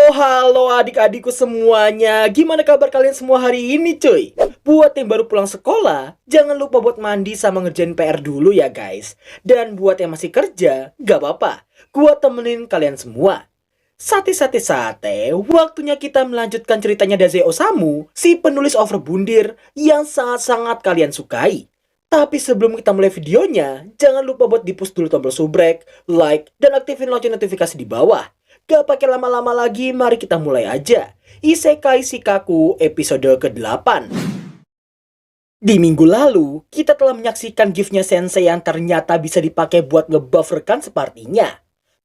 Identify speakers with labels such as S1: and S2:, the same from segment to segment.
S1: Halo adik-adikku semuanya. Gimana kabar kalian semua hari ini cuy? Buat yang baru pulang sekolah, jangan lupa buat mandi sama ngerjain PR dulu ya guys. Dan buat yang masih kerja, gak apa-apa, gua temenin kalian semua. Sate, waktunya kita melanjutkan ceritanya Daze Osamu, si penulis Overbundir yang sangat-sangat kalian sukai. Tapi sebelum kita mulai videonya, jangan lupa buat di-push dulu tombol subrek, like, dan aktifin lonceng notifikasi di bawah. Gak pakai lama-lama lagi, mari kita mulai aja. Isekai Shikaku episode ke-8. Di minggu lalu, kita telah menyaksikan gift-nya Sensei yang ternyata bisa dipakai buat ngebuff rekan sepertinya.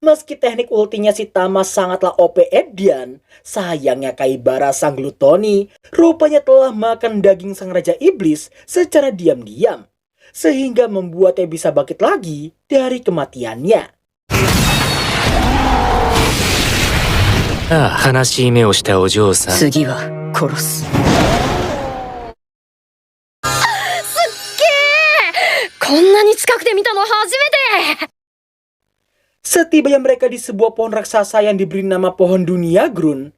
S1: Meski teknik ultinya si Tama sangatlah OP edian, sayangnya Kaibara sang glutoni rupanya telah makan daging sang Raja Iblis secara diam-diam, sehingga membuatnya bisa bangkit lagi dari kematiannya.
S2: ああ、悲しい目をしたお嬢さん。
S3: 次は殺す。すっげえ！こんなに近くで見たの初めて！
S1: Setibanya mereka di sebuah pohon raksasa yang diberi nama pohon dunia Grun.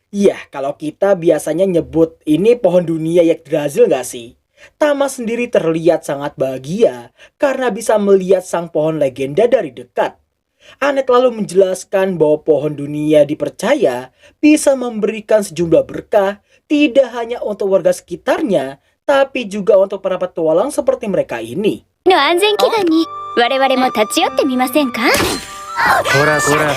S1: Yah, kalau kita biasanya nyebut ini pohon dunia Yggdrasil gak sih? Tama sendiri terlihat sangat bahagia karena bisa melihat sang pohon legenda dari dekat. Anet lalu menjelaskan bahwa pohon dunia dipercaya bisa memberikan sejumlah berkah tidak hanya untuk warga sekitarnya, tapi juga untuk para petualang seperti mereka ini.
S4: の安全祈願に我々も立ち寄ってみませんか?
S2: こらこら。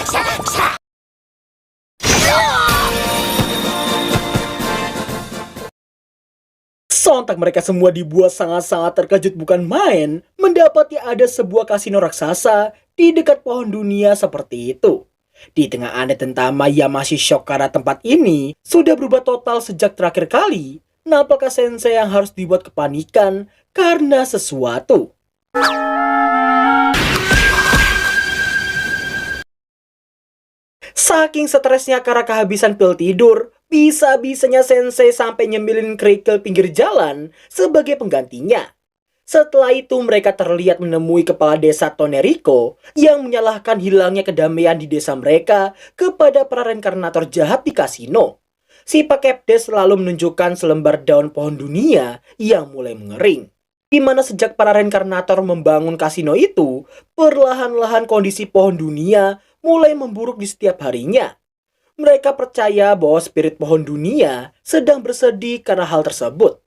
S1: Sontak mereka semua dibuat sangat-sangat terkejut bukan main mendapati ada sebuah kasino raksasa di dekat pohon dunia seperti itu. Di tengah Anet dan Tama yang masih shock karena tempat ini sudah berubah total sejak terakhir kali, nampaknya Sensei yang harus dibuat kepanikan karena sesuatu. Saking stresnya karena kehabisan pil tidur, bisa-bisanya Sensei sampai nyemilin kerikil pinggir jalan sebagai penggantinya. Setelah itu mereka terlihat menemui kepala desa Toneriko yang menyalahkan hilangnya kedamaian di desa mereka kepada para reinkarnator jahat di kasino. Si Pak Kepdes selalu menunjukkan selembar daun pohon dunia yang mulai mengering. Di mana sejak para reinkarnator membangun kasino itu, perlahan-lahan kondisi pohon dunia mulai memburuk di setiap harinya. Mereka percaya bahwa spirit pohon dunia sedang bersedih karena hal tersebut.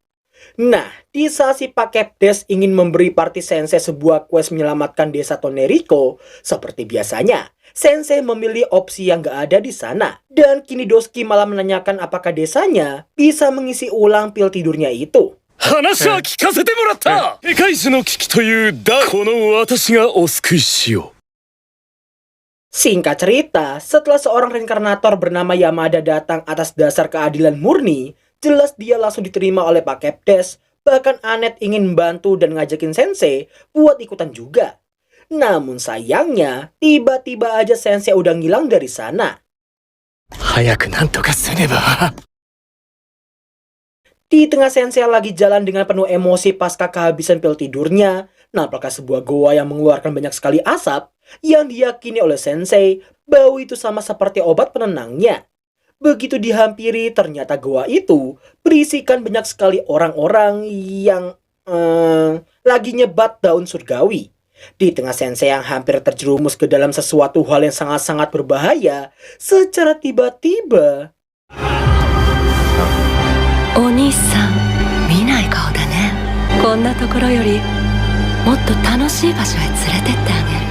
S1: Nah, di saat si Pak Kepdes ingin memberi party Sensei sebuah quest menyelamatkan desa Toneriko, seperti biasanya, Sensei memilih opsi yang gak ada di sana. Dan kini Doski malah menanyakan apakah desanya bisa mengisi ulang pil tidurnya itu.
S5: 話は聞かせてもらった。世界樹の危機というこの私がお救いしよう。
S1: Singkat cerita, setelah seorang reinkarnator bernama Yamada datang atas dasar keadilan murni, jelas dia langsung diterima oleh Pak Kepdes. Bahkan Anet ingin membantu dan ngajakin Sensei buat ikutan juga. Namun sayangnya, tiba-tiba aja Sensei udah ngilang dari sana.
S5: 早くなんとかせねば。
S1: Di tengah Sensei lagi jalan dengan penuh emosi pasca kehabisan pil tidurnya, nampaknya sebuah goa yang mengeluarkan banyak sekali asap yang diyakini oleh Sensei bau itu sama seperti obat penenangnya. Begitu dihampiri, ternyata goa itu berisikan banyak sekali orang-orang yang lagi nyebat daun surgawi. Di tengah Sensei yang hampir terjerumus ke dalam sesuatu hal yang sangat-sangat berbahaya, secara tiba-tiba
S3: お兄さん、見ない顔だね。こんなところよりもっと楽しい場所へ連れてってあげる。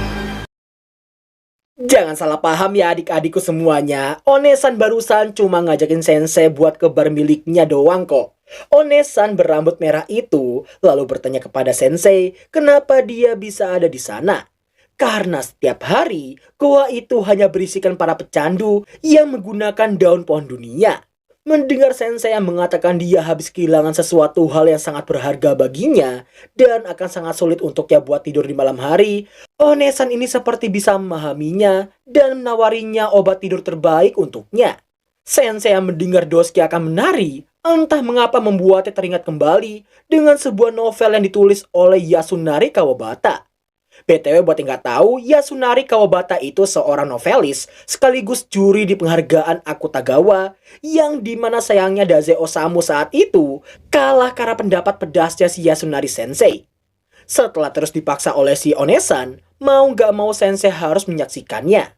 S1: Jangan salah paham ya adik-adikku semuanya. Onesan barusan cuma ngajakin Sensei buat ke bar miliknya doang kok. Onesan berambut merah itu lalu bertanya kepada Sensei kenapa dia bisa ada di sana. Karena setiap hari goa itu hanya berisikan para pecandu yang menggunakan daun pohon dunia. Mendengar Sensei yang mengatakan dia habis kehilangan sesuatu hal yang sangat berharga baginya dan akan sangat sulit untuknya buat tidur di malam hari, Onesan ini seperti bisa memahaminya dan menawarinya obat tidur terbaik untuknya. Sensei yang mendengar Doski akan menari, entah mengapa membuatnya teringat kembali dengan sebuah novel yang ditulis oleh Yasunari Kawabata. BTW buat yang nggak tahu, Yasunari Kawabata itu seorang novelis sekaligus juri di penghargaan Akutagawa yang dimana sayangnya Daze Osamu saat itu kalah karena pendapat pedasnya si Yasunari Sensei. Setelah terus dipaksa oleh si Onesan, mau nggak mau Sensei harus menyaksikannya.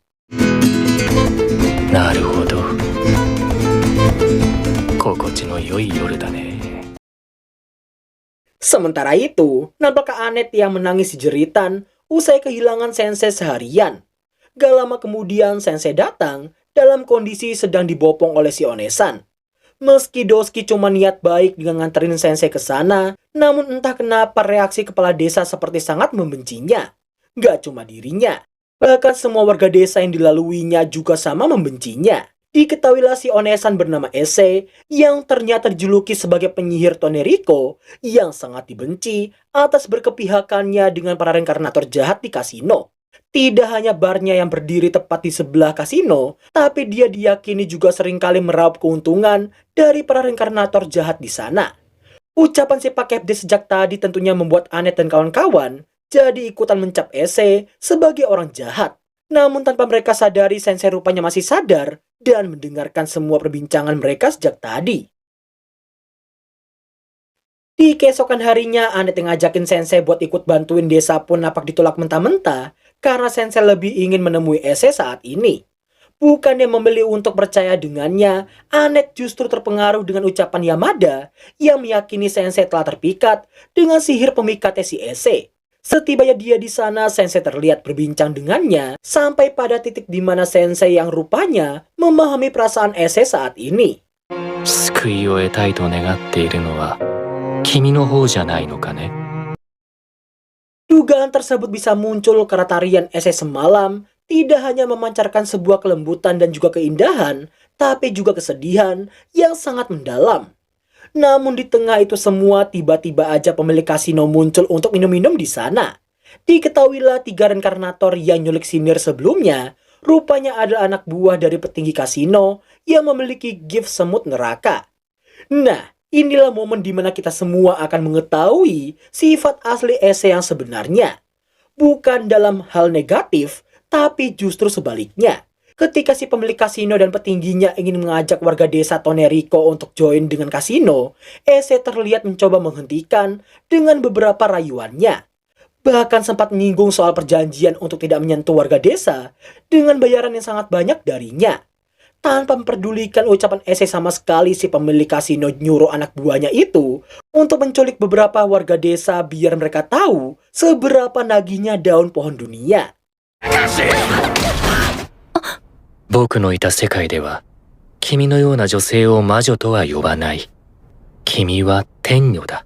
S2: なるほど。心地の良い夜だね。
S1: Sementara itu, nampak Kak Anet yang menangis jeritan usai kehilangan Sensei seharian. Gak lama kemudian Sensei datang dalam kondisi sedang dibopong oleh si Onesan. Meski Doski cuma niat baik dengan nganterin Sensei ke sana, namun entah kenapa reaksi kepala desa seperti sangat membencinya. Gak cuma dirinya, bahkan semua warga desa yang dilaluinya juga sama membencinya. Diketahuilah si Onesan bernama Ese yang ternyata dijuluki sebagai penyihir Toneriko yang sangat dibenci atas berkepihakannya dengan para reinkarnator jahat di kasino. Tidak hanya barnya yang berdiri tepat di sebelah kasino, tapi dia diyakini juga seringkali meraup keuntungan dari para reinkarnator jahat di sana. Ucapan si Pak Kepde sejak tadi tentunya membuat Anet dan kawan-kawan jadi ikutan mencap Ese sebagai orang jahat. Namun tanpa mereka sadari, Sensei rupanya masih sadar dan mendengarkan semua perbincangan mereka sejak tadi. Di keesokan harinya, Anet yang ngajakin Sensei buat ikut bantuin desa pun napak ditolak mentah-mentah karena Sensei lebih ingin menemui Ese saat ini. Bukannya membeli untuk percaya dengannya, Anet justru terpengaruh dengan ucapan Yamada yang meyakini Sensei telah terpikat dengan sihir pemikatnya si Ese. Setibanya dia di sana, Sensei terlihat berbincang dengannya sampai pada titik di mana Sensei yang rupanya memahami perasaan Ese saat ini.
S2: 救いを得たいと願っているのは君の方じゃないのかね?
S1: Dugaan tersebut bisa muncul karena tarian Ese semalam tidak hanya memancarkan sebuah kelembutan dan juga keindahan, tapi juga kesedihan yang sangat mendalam. Namun di tengah itu semua, tiba-tiba aja pemilik kasino muncul untuk minum-minum di sana. Diketahuilah 3 reinkarnator yang nyulik Sinir sebelumnya rupanya adalah anak buah dari petinggi kasino yang memiliki gift semut neraka. Nah, inilah momen dimana kita semua akan mengetahui sifat asli Ese yang sebenarnya. Bukan dalam hal negatif, tapi justru sebaliknya. Ketika si pemilik kasino dan petingginya ingin mengajak warga desa Toneriko untuk join dengan kasino, Ese terlihat mencoba menghentikan dengan beberapa rayuannya. Bahkan sempat menyinggung soal perjanjian untuk tidak menyentuh warga desa dengan bayaran yang sangat banyak darinya. Tanpa memperdulikan ucapan Ese sama sekali, si pemilik kasino nyuruh anak buahnya itu untuk menculik beberapa warga desa biar mereka tahu seberapa nagihnya daun pohon dunia.
S2: 僕のいた世界では君のような女性を魔女とは呼ばない。君は天女だ。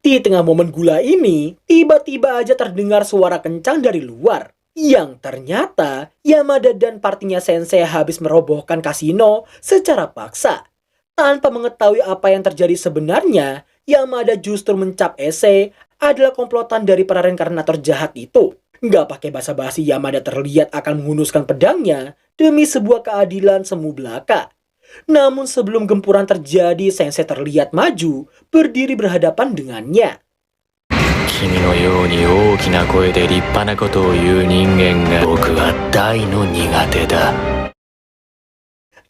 S1: Di tengah momen gula ini, tiba-tiba aja terdengar suara kencang dari luar. Yang ternyata Yamada dan partinya Sensei habis merobohkan kasino secara paksa. Tanpa mengetahui apa yang terjadi sebenarnya, Yamada justru mencap Ese adalah komplotan dari para reinkarnator jahat itu. Nggak pakai basa-basi, Yamada terlihat akan menghunuskan pedangnya demi sebuah keadilan semu belaka. Namun sebelum gempuran terjadi, Sensei terlihat maju, berdiri berhadapan dengannya.
S2: 君のように大きな声で立派なことを言う人間が僕は大の苦手だ。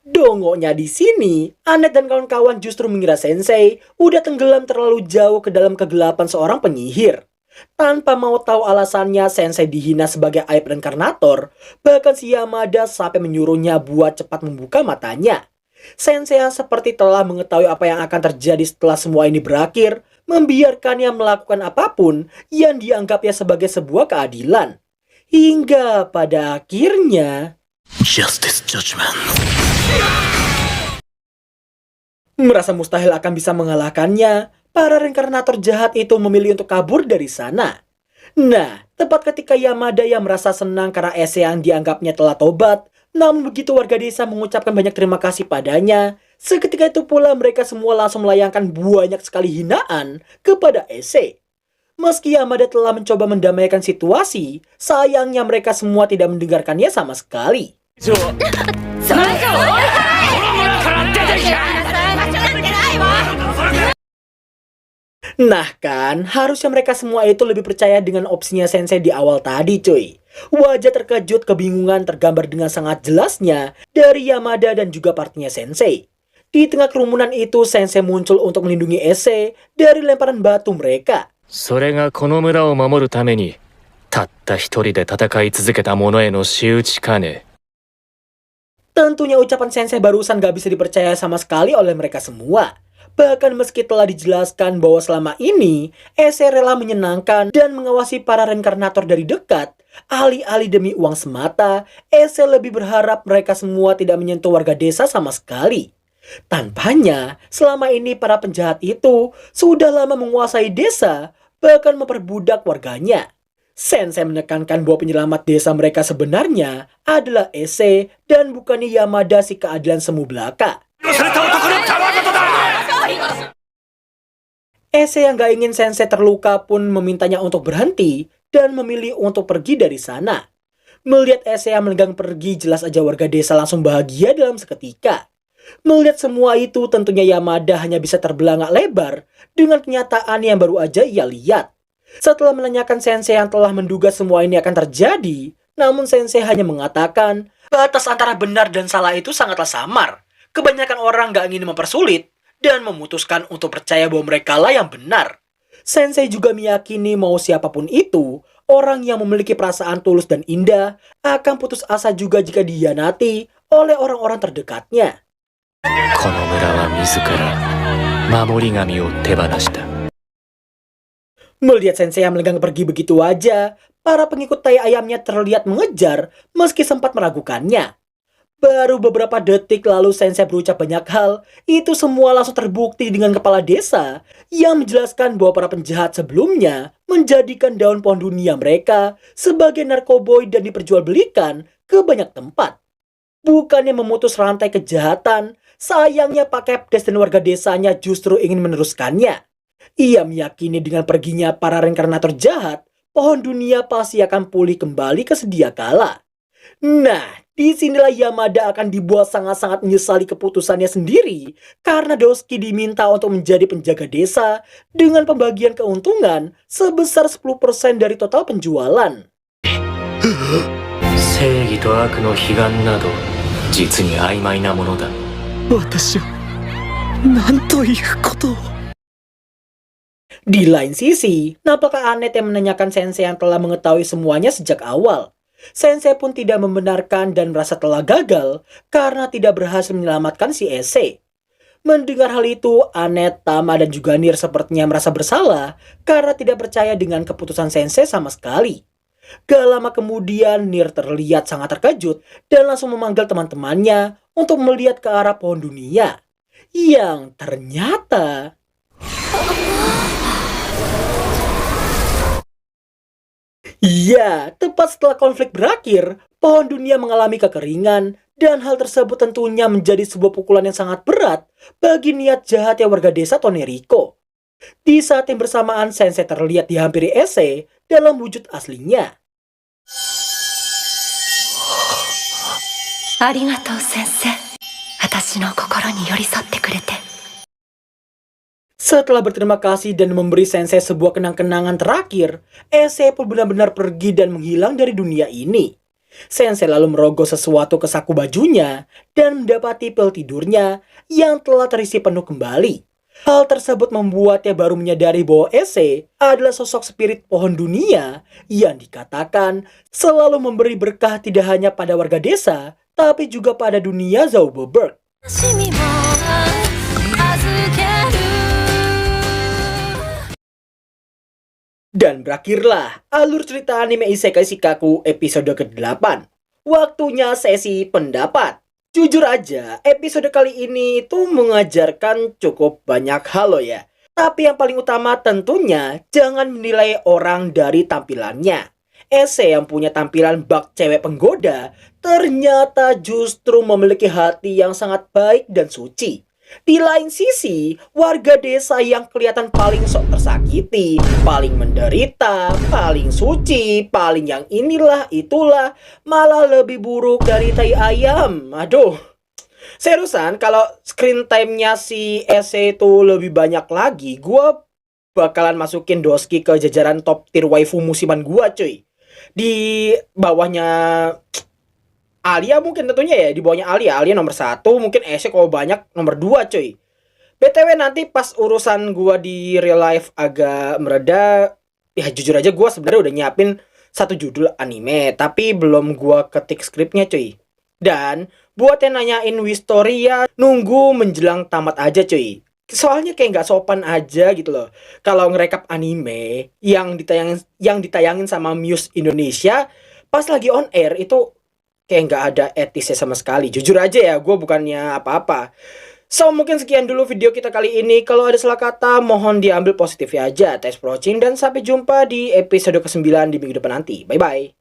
S1: Dongoknya di sini, Anet dan kawan-kawan justru mengira Sensei udah tenggelam terlalu jauh ke dalam kegelapan seorang penyihir. Tanpa mau tahu alasannya, Sensei dihina sebagai aib reinkarnator. Bahkan si Yamada sampai menyuruhnya buat cepat membuka matanya. Sensei yang seperti telah mengetahui apa yang akan terjadi setelah semua ini berakhir, membiarkannya melakukan apapun yang dianggapnya sebagai sebuah keadilan. Hingga pada akhirnya...
S2: Justice Judgment.
S1: Merasa mustahil akan bisa mengalahkannya, para reinkarnator jahat itu memilih untuk kabur dari sana. Nah, tepat ketika Yamada yang merasa senang karena Ese yang dianggapnya telah tobat, namun begitu warga desa mengucapkan banyak terima kasih padanya, seketika itu pula mereka semua langsung melayangkan banyak sekali hinaan kepada Ese. Meski Yamada telah mencoba mendamaikan situasi, sayangnya mereka semua tidak mendengarkannya sama sekali. Nah kan, harusnya mereka semua itu lebih percaya dengan opsinya Sensei di awal tadi cuy. Wajah terkejut kebingungan tergambar dengan sangat jelasnya dari Yamada dan juga partinya Sensei. Di tengah kerumunan itu, Sensei muncul untuk melindungi Ise dari lemparan batu mereka.
S2: それがこの村を守るために、たった一人で戦い続けた者への仕打ちかね。
S1: Tentunya ucapan Sensei barusan gak bisa dipercaya sama sekali oleh mereka semua. Bahkan meski telah dijelaskan bahwa selama ini Ise rela menyenangkan dan mengawasi para reinkarnator dari dekat, alih-alih demi uang semata, Ise lebih berharap mereka semua tidak menyentuh warga desa sama sekali. Tanpanya, selama ini para penjahat itu sudah lama menguasai desa, bahkan memperbudak warganya. Sensei menekankan bahwa penyelamat desa mereka sebenarnya adalah Ise dan bukannya Yamada si keadilan semu belaka. Ise yang gak ingin Sensei terluka pun memintanya untuk berhenti dan memilih untuk pergi dari sana. Melihat Ise yang melenggang pergi, jelas aja warga desa langsung bahagia dalam seketika. Melihat semua itu, tentunya Yamada hanya bisa terbelangak lebar dengan kenyataan yang baru aja ia lihat. Setelah menanyakan Sensei yang telah menduga semua ini akan terjadi, namun Sensei hanya mengatakan, batas antara benar dan salah itu sangatlah samar. Kebanyakan orang gak ingin mempersulit dan memutuskan untuk percaya bahwa mereka lah yang benar. Sensei juga meyakini mau siapapun itu, orang yang memiliki perasaan tulus dan indah akan putus asa juga jika dihianati oleh orang-orang terdekatnya.
S2: この村は自ら守り神を手放した。
S1: Melihat Sensei yang melenggang pergi begitu aja, para pengikut tai ayamnya terlihat mengejar meski sempat meragukannya. Baru beberapa detik lalu Sensei berucap banyak hal, itu semua langsung terbukti dengan kepala desa yang menjelaskan bahwa para penjahat sebelumnya menjadikan daun pohon dunia mereka sebagai narkoboy dan diperjualbelikan ke banyak tempat. Bukannya memutus rantai kejahatan, sayangnya Pak Kepdes dan warga desanya justru ingin meneruskannya. Ia meyakini dengan perginya para reinkarnator jahat, pohon dunia pasti akan pulih kembali ke sedia kala. Nah, disinilah Yamada akan dibuat sangat-sangat menyesali keputusannya sendiri karena Dosuke diminta untuk menjadi penjaga desa dengan pembagian keuntungan sebesar 10% dari total penjualan.
S2: 正義と悪の彼岸など実に曖昧なものだ。
S5: 私はなんということを。
S1: Di lain sisi, nampaknya Anet yang menanyakan Sensei yang telah mengetahui semuanya sejak awal. Sensei pun tidak membenarkan dan merasa telah gagal karena tidak berhasil menyelamatkan si Ise. Mendengar hal itu, Anet, Tama, dan juga Nir sepertinya merasa bersalah karena tidak percaya dengan keputusan Sensei sama sekali. Gak lama kemudian, Nir terlihat sangat terkejut dan langsung memanggil teman-temannya untuk melihat ke arah pohon dunia. Yang ternyata... Iya, tepat setelah konflik berakhir, pohon dunia mengalami kekeringan dan hal tersebut tentunya menjadi sebuah pukulan yang sangat berat bagi niat jahatnya warga desa Toneriko. Di saat yang bersamaan, Sensei terlihat dihampiri Ise dalam wujud aslinya.
S3: ありがとう先生、私の心に寄り添ってくれて。
S1: Setelah berterima kasih dan memberi Sensei sebuah kenang-kenangan terakhir, Ise pun benar-benar pergi dan menghilang dari dunia ini. Sensei lalu merogoh sesuatu ke saku bajunya dan mendapati pil tidurnya yang telah terisi penuh kembali. Hal tersebut membuatnya baru menyadari bahwa Ise adalah sosok spirit pohon dunia yang dikatakan selalu memberi berkah tidak hanya pada warga desa, tapi juga pada dunia Zauberberg. Dan berakhirlah alur cerita anime Isekai Shikaku episode ke-8. Waktunya sesi pendapat. Jujur aja, episode kali ini itu mengajarkan cukup banyak hal loh ya. Tapi yang paling utama tentunya jangan menilai orang dari tampilannya. Ise yang punya tampilan bak cewek penggoda ternyata justru memiliki hati yang sangat baik dan suci. Di lain sisi, warga desa yang kelihatan paling sok tersakiti, paling menderita, paling suci, paling yang inilah itulah, malah lebih buruk dari tai ayam. Aduh, seriusan kalau screen time-nya si Ise itu lebih banyak lagi, gue bakalan masukin Doski ke jajaran top tier waifu musiman gua cuy. Di bawahnya Alia mungkin tentunya ya, di bawahnya Alia nomor 1, mungkin Ese kalau banyak nomor 2 cuy. BTW nanti pas urusan gua di real life agak mereda, ya jujur aja gua sebenarnya udah nyiapin satu judul anime, tapi belum gua ketik skripnya cuy. Dan buat yang nanyain Wistoria, nunggu menjelang tamat aja cuy. Soalnya kayak nggak sopan aja gitu loh. Kalau ngerekap anime yang ditayangin sama Muse Indonesia pas lagi on air itu kayak nggak ada etisnya sama sekali. Jujur aja ya, gue bukannya apa-apa. So, mungkin sekian dulu video kita kali ini. Kalau ada salah kata, mohon diambil positifnya aja. Thanks for watching, dan sampai jumpa di episode ke-9 di minggu depan nanti. Bye-bye.